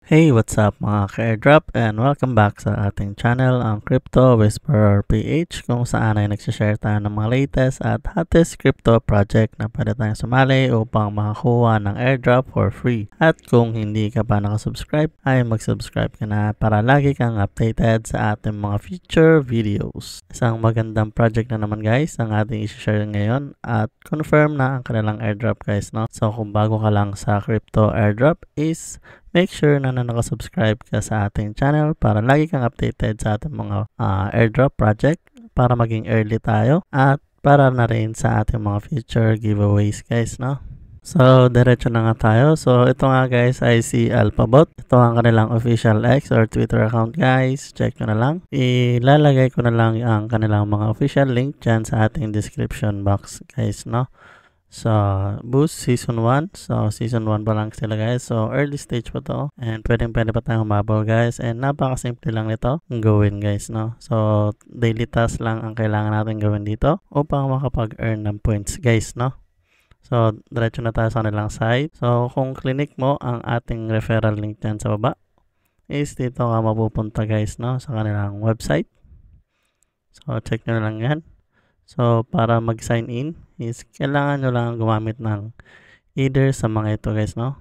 Hey, what's up mga ka-airdrop and welcome back sa ating channel, ang Crypto Whisperer PH, kung saan ay nagsishare tayo ng mga latest at hottest crypto project na pwede tayong sumali upang makakuha ng airdrop for free. At kung hindi ka pa nakasubscribe, ay mag-subscribe ka na para lagi kang updated sa ating mga future videos. Isang magandang project na naman guys ang ating i-share ngayon at confirm na ang kanilang airdrop guys, no? So kung bago ka lang sa crypto airdrop is make sure na nakasubscribe ka sa ating channel para lagi kang updated sa ating mga airdrop project para maging early tayo at para na rin sa ating mga future giveaways guys, no? So, diretso na nga tayo. So, ito nga guys ay si Alphabot. Ito ang kanilang official X or Twitter account guys. Check nyo na lang. Ilalagay ko na lang ang kanilang mga official link dyan sa ating description box guys, no? So, Boost Season 1. So, Season 1 pa lang sila guys. So, early stage pa to. And pwede pa tayong humabol guys. And napaka-simple lang nito gawin guys, no? So, daily task lang ang kailangan natin gawin dito upang makapag-earn ng points guys, no? So, diretso na tayo sa kanilang site. So, kung clinic mo ang ating referral link dyan sa baba, is dito ka mapupunta guys, no? Sa kanilang website. So, check nyo na lang yan. So, para mag-sign in is kailangan nyo lang gumamit ng either sa mga ito guys, no?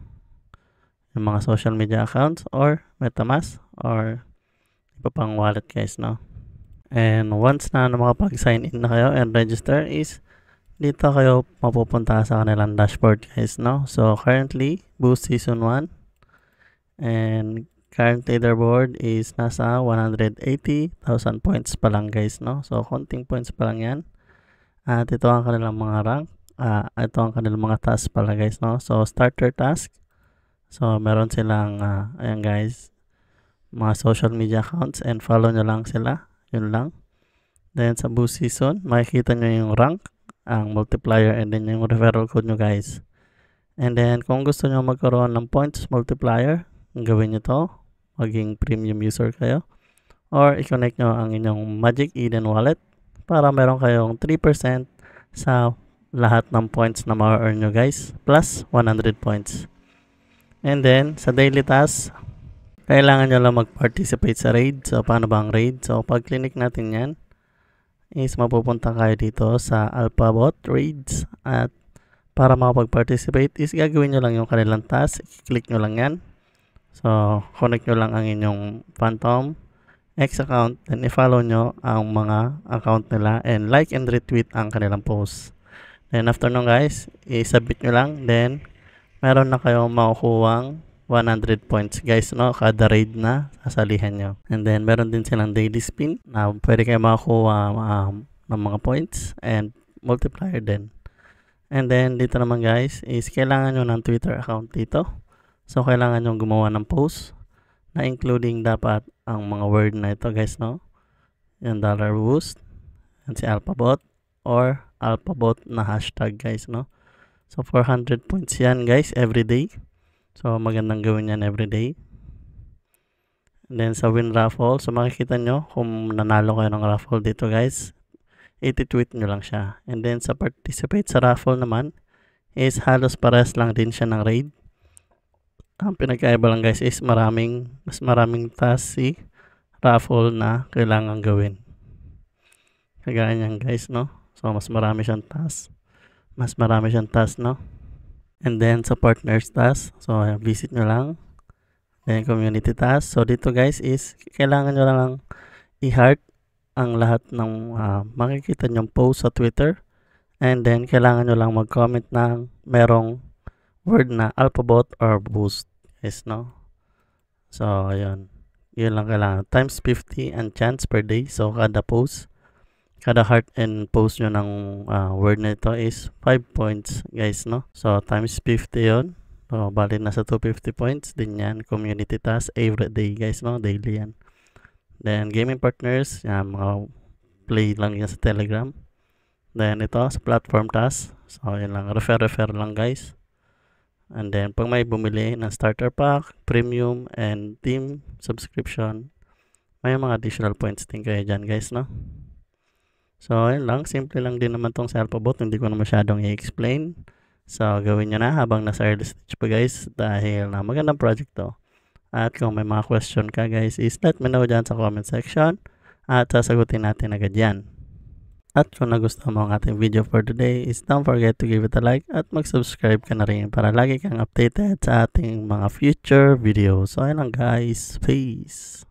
Yung mga social media accounts or MetaMask or iba pang wallet guys, no? And once na makapag-sign in na kayo and register is dito kayo mapupunta sa kanilang dashboard guys, no? So, currently, Boost Season 1 and current leaderboard is nasa 180,000 points pa lang guys, no? So, konting points pa lang yan. At ito ang kanilang mga rank. Ito ang kanilang mga task pala guys, no? So, starter task. So, meron silang, ayan guys, mga social media accounts and follow nyo lang sila. Yun lang. Then, sa Boost Season, makikita nyo yung rank, ang multiplier, and then yung referral code nyo guys. And then, kung gusto nyo magkaroon ng points multiplier, gawin nyo to. Maging premium user kayo. Or, i-connect nyo ang inyong Magic Eden wallet para meron kayong 3% sa lahat ng points na ma-earn nyo guys, plus 100 points. And then, sa daily task, kailangan nyo lang mag-participate sa raid. So, paano ba ang raid? So, pag clinic natin yan, is mapupunta kayo dito sa Alphabot Raids. At para makapag-participate is gagawin nyo lang yung kanilang task. I-click nyo lang yan. So, connect nyo lang ang inyong Phantom X account, then i-follow nyo ang mga account nila and like and retweet ang kanilang post. Then after nun guys, i-submit nyo lang, then meron na kayong makukuhang 100 points guys, no? Kada raid na sasalihan nyo. And then meron din silang daily spin na pwede kayo makakuha ng mga points and multiplier din. And then dito naman guys, is kailangan nyo ng Twitter account dito. So kailangan nyo gumawa ng post na including dapat ang mga word na ito guys, no? Yung $boost and si Alphabot or Alphabot na hashtag guys, no? So 400 points yan guys everyday. So magandang gawin yan everyday. And then sa win raffle, so makikita nyo kung nanalo kayo ng raffle dito guys, i-tweet nyo lang siya. And then sa participate sa raffle naman is halos pares lang din siya ng raid. Ang pinagkaiba lang guys is mas maraming task si raffle na kailangan gawin. Kagaya niyan guys, no? So, mas marami siyang task. No? And then, sa partners task, so, visit nyo lang. Then, community task. So, dito guys is, kailangan nyo lang i-heart ang lahat ng makikita nyong post sa Twitter. And then, kailangan nyo lang mag-comment ng merong word na Alphabot or Boost guys, no? So, ayun. Yun lang kailangan. Times 50 and chance per day. So, kada post, kada heart and post nyo ng word na ito is 5 points guys, no? So, times 50 yun. So, bali na sa 250 points din yan. Community task every day guys, no? Daily yan. Then, gaming partners, yan, mga play lang yan sa Telegram. Then, ito sa platform task. So, yun lang. Refer lang guys. And then, pag may bumili ng starter pack, premium, and team subscription, may mga additional points din kayo dyan guys, no? So, yun lang. Simple lang din naman tong sa Alphabot. Hindi ko na masyadong i-explain. So, gawin nyo na habang nasa early stage pa guys dahil magandang project to. At kung may mga question ka guys is let me know dyan sa comment section at sasagutin natin agad yan. At kung nagustuhan mo ang ating video for today is don't forget to give it a like at mag-subscribe ka na rin para lagi kang updated sa ating mga future videos. So ayun lang guys, peace!